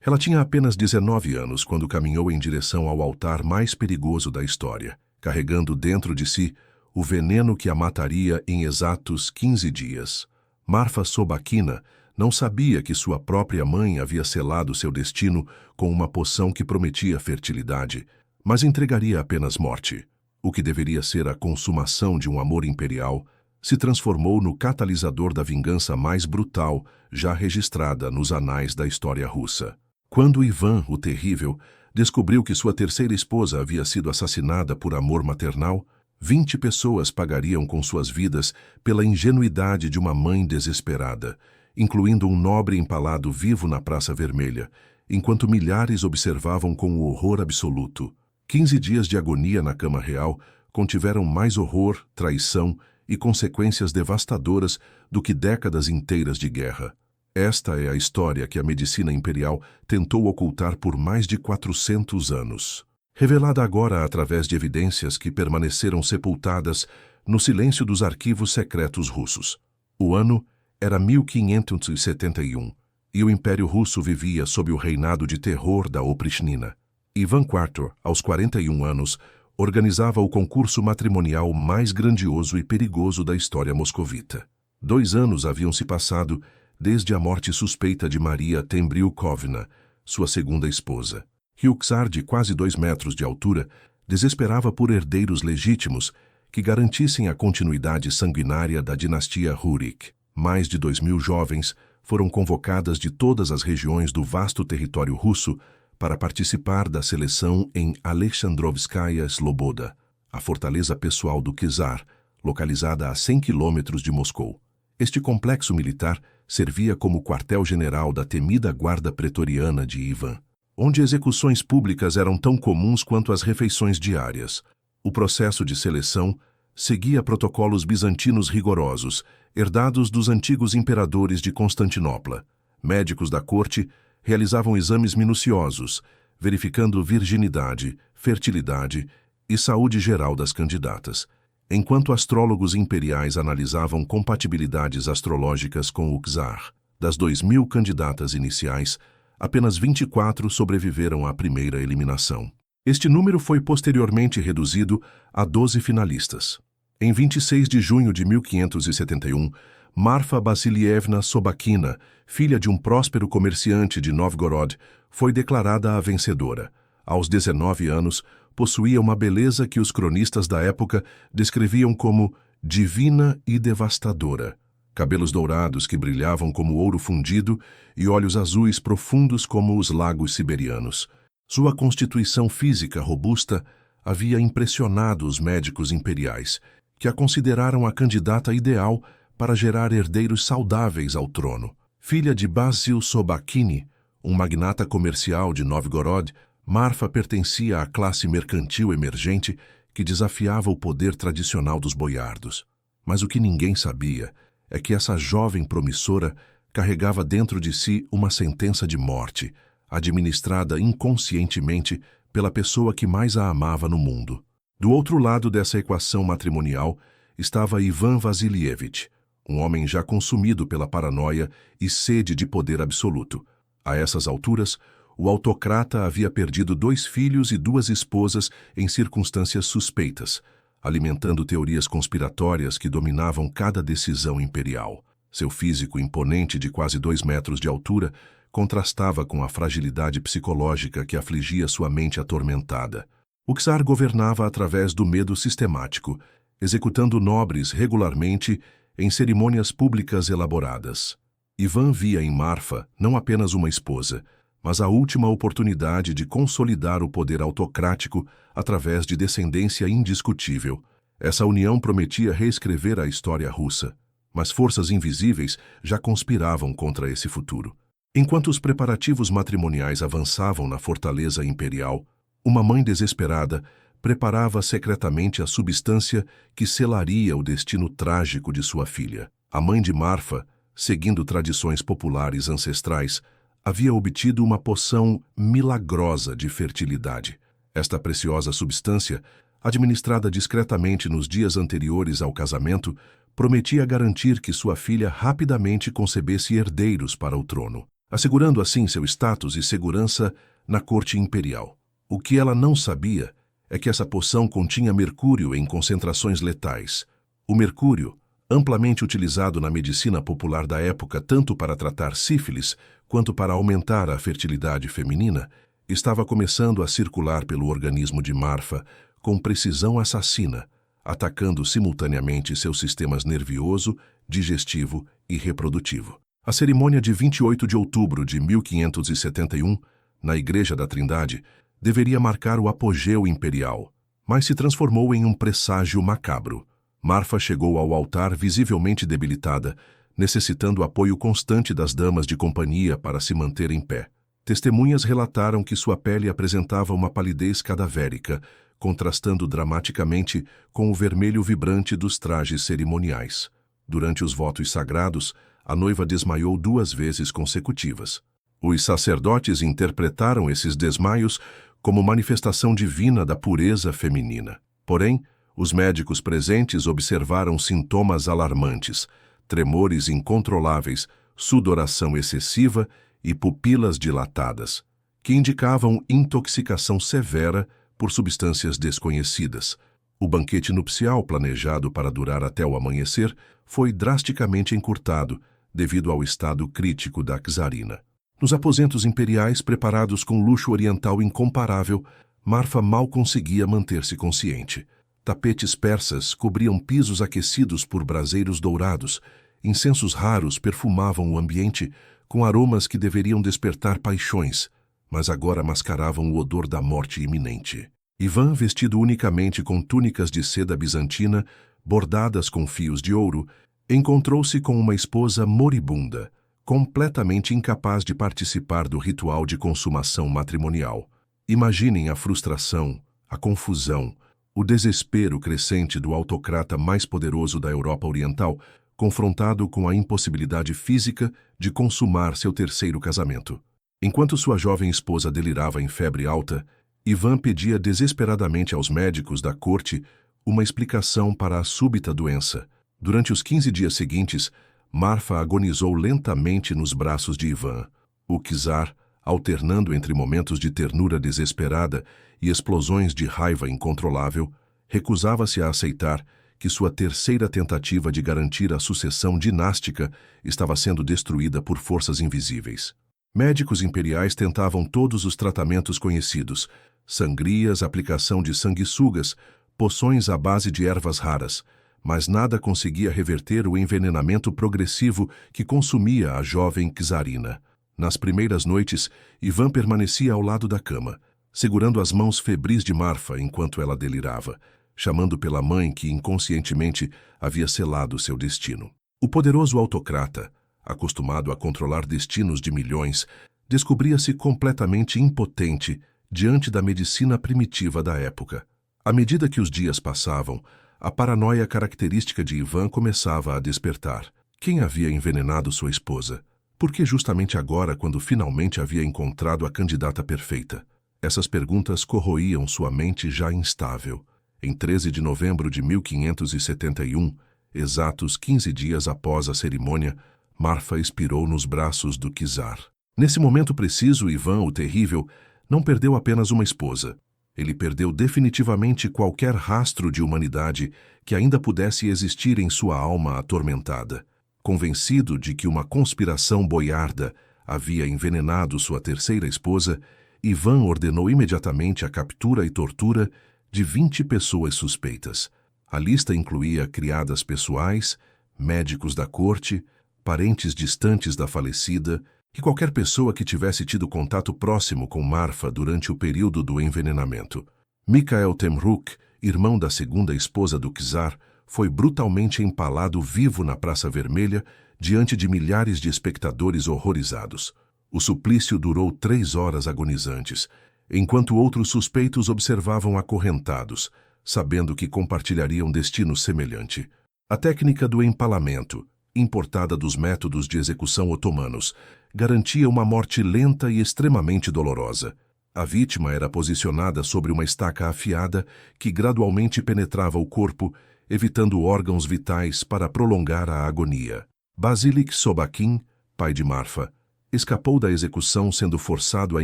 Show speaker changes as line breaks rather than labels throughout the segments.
Ela tinha apenas 19 anos quando caminhou em direção ao altar mais perigoso da história, carregando dentro de si o veneno que a mataria em exatos 15 dias. Marfa Sobakina não sabia que sua própria mãe havia selado seu destino com uma poção que prometia fertilidade, mas entregaria apenas morte. O que deveria ser a consumação de um amor imperial se transformou no catalisador da vingança mais brutal já registrada nos anais da história russa. Quando Ivan, o Terrível, descobriu que sua terceira esposa havia sido assassinada por amor maternal, 20 pessoas pagariam com suas vidas pela ingenuidade de uma mãe desesperada, incluindo um nobre empalado vivo na Praça Vermelha, enquanto milhares observavam com o horror absoluto. 15 dias de agonia na cama real contiveram mais horror, traição e consequências devastadoras do que décadas inteiras de guerra. Esta é a história que a medicina imperial tentou ocultar por mais de 400 anos. Revelada agora através de evidências que permaneceram sepultadas no silêncio dos arquivos secretos russos. O ano era 1571 e o Império Russo vivia sob o reinado de terror da Oprichnina. Ivan IV, aos 41 anos, organizava o concurso matrimonial mais grandioso e perigoso da história moscovita. 2 anos haviam se passado desde a morte suspeita de Maria Tembriukovna, sua segunda esposa. E o czar, de quase 2 metros de altura, desesperava por herdeiros legítimos que garantissem a continuidade sanguinária da dinastia Rurik. Mais de 2.000 jovens foram convocadas de todas as regiões do vasto território russo para participar da seleção em Alexandrovskaya Sloboda, a fortaleza pessoal do czar, localizada a 100 quilômetros de Moscou. Este complexo militar servia como quartel-general da temida guarda pretoriana de Ivan, onde execuções públicas eram tão comuns quanto as refeições diárias. O processo de seleção seguia protocolos bizantinos rigorosos, herdados dos antigos imperadores de Constantinopla. Médicos da corte realizavam exames minuciosos, verificando virginidade, fertilidade e saúde geral das candidatas, enquanto astrólogos imperiais analisavam compatibilidades astrológicas com o czar. Das 2.000 candidatas iniciais, apenas 24 sobreviveram à primeira eliminação. Este número foi posteriormente reduzido a 12 finalistas. Em 26 de junho de 1571, Marfa Vassilievna Sobakina, filha de um próspero comerciante de Novgorod, foi declarada a vencedora. Aos 19 anos, possuía uma beleza que os cronistas da época descreviam como divina e devastadora. Cabelos dourados que brilhavam como ouro fundido e olhos azuis profundos como os lagos siberianos. Sua constituição física robusta havia impressionado os médicos imperiais, que a consideraram a candidata ideal para gerar herdeiros saudáveis ao trono. Filha de Basil Sobakini, um magnata comercial de Novgorod, Marfa pertencia à classe mercantil emergente que desafiava o poder tradicional dos boiardos. Mas o que ninguém sabia é que essa jovem promissora carregava dentro de si uma sentença de morte, administrada inconscientemente pela pessoa que mais a amava no mundo. Do outro lado dessa equação matrimonial estava Ivan Vassilievich, um homem já consumido pela paranoia e sede de poder absoluto. A essas alturas, o autocrata havia perdido 2 filhos e 2 esposas em circunstâncias suspeitas, alimentando teorias conspiratórias que dominavam cada decisão imperial. Seu físico imponente de quase 2 metros de altura contrastava com a fragilidade psicológica que afligia sua mente atormentada. O czar governava através do medo sistemático, executando nobres regularmente em cerimônias públicas elaboradas. Ivan via em Marfa não apenas uma esposa, mas a última oportunidade de consolidar o poder autocrático através de descendência indiscutível. Essa união prometia reescrever a história russa, mas forças invisíveis já conspiravam contra esse futuro. Enquanto os preparativos matrimoniais avançavam na fortaleza imperial, uma mãe desesperada preparava secretamente a substância que selaria o destino trágico de sua filha. A mãe de Marfa, seguindo tradições populares ancestrais, havia obtido uma poção milagrosa de fertilidade. Esta preciosa substância, administrada discretamente nos dias anteriores ao casamento, prometia garantir que sua filha rapidamente concebesse herdeiros para o trono. assegurando assim seu status e segurança na corte imperial. O que ela não sabia é que essa poção continha mercúrio em concentrações letais. O mercúrio, amplamente utilizado na medicina popular da época tanto para tratar sífilis quanto para aumentar a fertilidade feminina, estava começando a circular pelo organismo de Marfa com precisão assassina, atacando simultaneamente seus sistemas nervioso, digestivo e reprodutivo. A cerimônia de 28 de outubro de 1571, na Igreja da Trindade, deveria marcar o apogeu imperial, mas se transformou em um presságio macabro. Marfa chegou ao altar visivelmente debilitada, necessitando apoio constante das damas de companhia para se manter em pé. Testemunhas relataram que sua pele apresentava uma palidez cadavérica, contrastando dramaticamente com o vermelho vibrante dos trajes cerimoniais. Durante os votos sagrados, a noiva desmaiou 2 vezes consecutivas. Os sacerdotes interpretaram esses desmaios como manifestação divina da pureza feminina. Porém, os médicos presentes observaram sintomas alarmantes, tremores incontroláveis, sudoração excessiva e pupilas dilatadas, que indicavam intoxicação severa por substâncias desconhecidas. O banquete nupcial planejado para durar até o amanhecer foi drasticamente encurtado devido ao estado crítico da czarina. Nos aposentos imperiais preparados com luxo oriental incomparável, Marfa mal conseguia manter-se consciente. Tapetes persas cobriam pisos aquecidos por braseiros dourados, incensos raros perfumavam o ambiente com aromas que deveriam despertar paixões, mas agora mascaravam o odor da morte iminente. Ivan, vestido unicamente com túnicas de seda bizantina, bordadas com fios de ouro, encontrou-se com uma esposa moribunda, completamente incapaz de participar do ritual de consumação matrimonial. Imaginem a frustração, a confusão, o desespero crescente do autocrata mais poderoso da Europa Oriental, confrontado com a impossibilidade física de consumar seu terceiro casamento. Enquanto sua jovem esposa delirava em febre alta, Ivan pedia desesperadamente aos médicos da corte uma explicação para a súbita doença. Durante os 15 dias seguintes, Marfa agonizou lentamente nos braços de Ivan. O czar, alternando entre momentos de ternura desesperada e explosões de raiva incontrolável, recusava-se a aceitar que sua terceira tentativa de garantir a sucessão dinástica estava sendo destruída por forças invisíveis. Médicos imperiais tentavam todos os tratamentos conhecidos: sangrias, aplicação de sanguessugas, poções à base de ervas raras, mas nada conseguia reverter o envenenamento progressivo que consumia a jovem czarina. Nas primeiras noites, Ivan permanecia ao lado da cama, segurando as mãos febris de Marfa enquanto ela delirava, chamando pela mãe que inconscientemente havia selado seu destino. O poderoso autocrata, acostumado a controlar destinos de milhões, descobria-se completamente impotente diante da medicina primitiva da época. À medida que os dias passavam, a paranoia característica de Ivan começava a despertar. Quem havia envenenado sua esposa? Por que justamente agora, quando finalmente havia encontrado a candidata perfeita? Essas perguntas corroíam sua mente já instável. Em 13 de novembro de 1571, exatos 15 dias após a cerimônia, Marfa expirou nos braços do czar. Nesse momento preciso, Ivan, o Terrível, não perdeu apenas uma esposa. Ele perdeu definitivamente qualquer rastro de humanidade que ainda pudesse existir em sua alma atormentada. Convencido de que uma conspiração boiarda havia envenenado sua terceira esposa, Ivan ordenou imediatamente a captura e tortura de 20 pessoas suspeitas. A lista incluía criadas pessoais, médicos da corte, parentes distantes da falecida e qualquer pessoa que tivesse tido contato próximo com Marfa durante o período do envenenamento. Mikhail Temruk, irmão da segunda esposa do czar, foi brutalmente empalado vivo na Praça Vermelha diante de milhares de espectadores horrorizados. O suplício durou 3 horas agonizantes, enquanto outros suspeitos observavam acorrentados, sabendo que compartilhariam destino semelhante. A técnica do empalamento, importada dos métodos de execução otomanos, garantia uma morte lenta e extremamente dolorosa. A vítima era posicionada sobre uma estaca afiada que gradualmente penetrava o corpo, evitando órgãos vitais para prolongar a agonia. Basilik Sobakin, pai de Marfa, escapou da execução sendo forçado a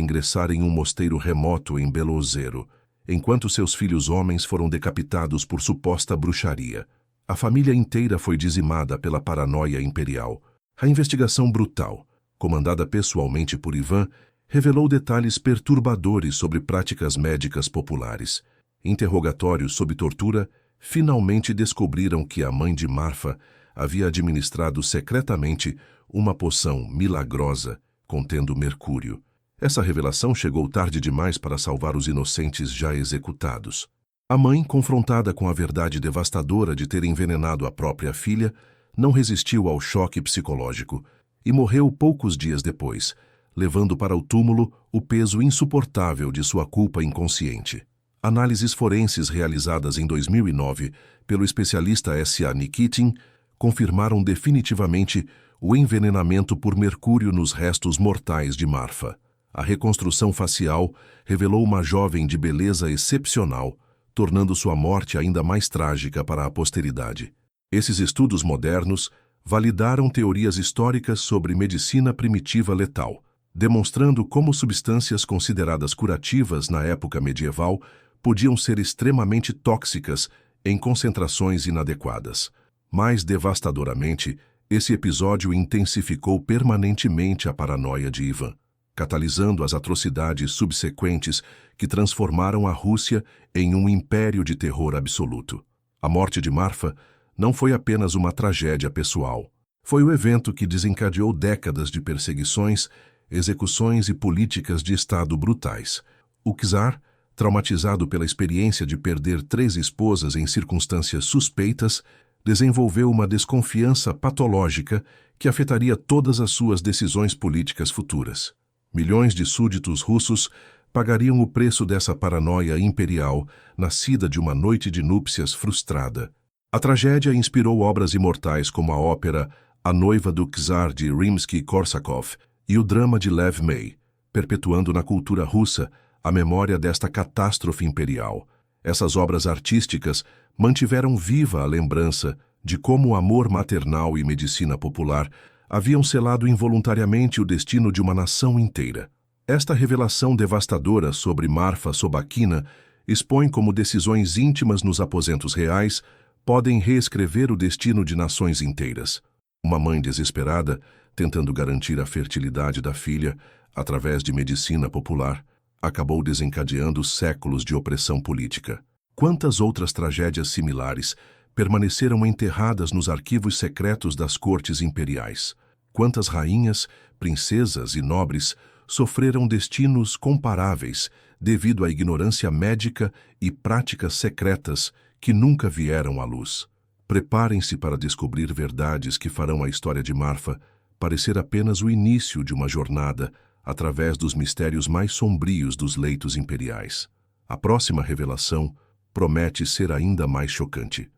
ingressar em um mosteiro remoto em Belozero, enquanto seus filhos homens foram decapitados por suposta bruxaria. A família inteira foi dizimada pela paranoia imperial. A investigação brutal, comandada pessoalmente por Ivan, revelou detalhes perturbadores sobre práticas médicas populares. Interrogatórios sob tortura finalmente descobriram que a mãe de Marfa havia administrado secretamente uma poção milagrosa contendo mercúrio. Essa revelação chegou tarde demais para salvar os inocentes já executados. A mãe, confrontada com a verdade devastadora de ter envenenado a própria filha, não resistiu ao choque psicológico e morreu poucos dias depois, levando para o túmulo o peso insuportável de sua culpa inconsciente. Análises forenses realizadas em 2009 pelo especialista S.A. Nikitin confirmaram definitivamente o envenenamento por mercúrio nos restos mortais de Marfa. A reconstrução facial revelou uma jovem de beleza excepcional, tornando sua morte ainda mais trágica para a posteridade. Esses estudos modernos validaram teorias históricas sobre medicina primitiva letal, demonstrando como substâncias consideradas curativas na época medieval podiam ser extremamente tóxicas em concentrações inadequadas. Mais devastadoramente, esse episódio intensificou permanentemente a paranoia de Ivan, catalisando as atrocidades subsequentes que transformaram a Rússia em um império de terror absoluto. A morte de Marfa não foi apenas uma tragédia pessoal. Foi o evento que desencadeou décadas de perseguições, execuções e políticas de Estado brutais. O czar, traumatizado pela experiência de perder 3 esposas em circunstâncias suspeitas, desenvolveu uma desconfiança patológica que afetaria todas as suas decisões políticas futuras. Milhões de súditos russos pagariam o preço dessa paranoia imperial, nascida de uma noite de núpcias frustrada. A tragédia inspirou obras imortais como a ópera A Noiva do Czar de Rimsky-Korsakov e o drama de Lev May, perpetuando na cultura russa a memória desta catástrofe imperial. Essas obras artísticas mantiveram viva a lembrança de como o amor maternal e medicina popular haviam selado involuntariamente o destino de uma nação inteira. Esta revelação devastadora sobre Marfa Sobakina expõe como decisões íntimas nos aposentos reais podem reescrever o destino de nações inteiras. Uma mãe desesperada, tentando garantir a fertilidade da filha através de medicina popular, acabou desencadeando séculos de opressão política. Quantas outras tragédias similares permaneceram enterradas nos arquivos secretos das cortes imperiais? Quantas rainhas, princesas e nobres sofreram destinos comparáveis devido à ignorância médica e práticas secretas que nunca vieram à luz? Preparem-se para descobrir verdades que farão a história de Marfa parecer apenas o início de uma jornada através dos mistérios mais sombrios dos leitos imperiais. A próxima revelação promete ser ainda mais chocante.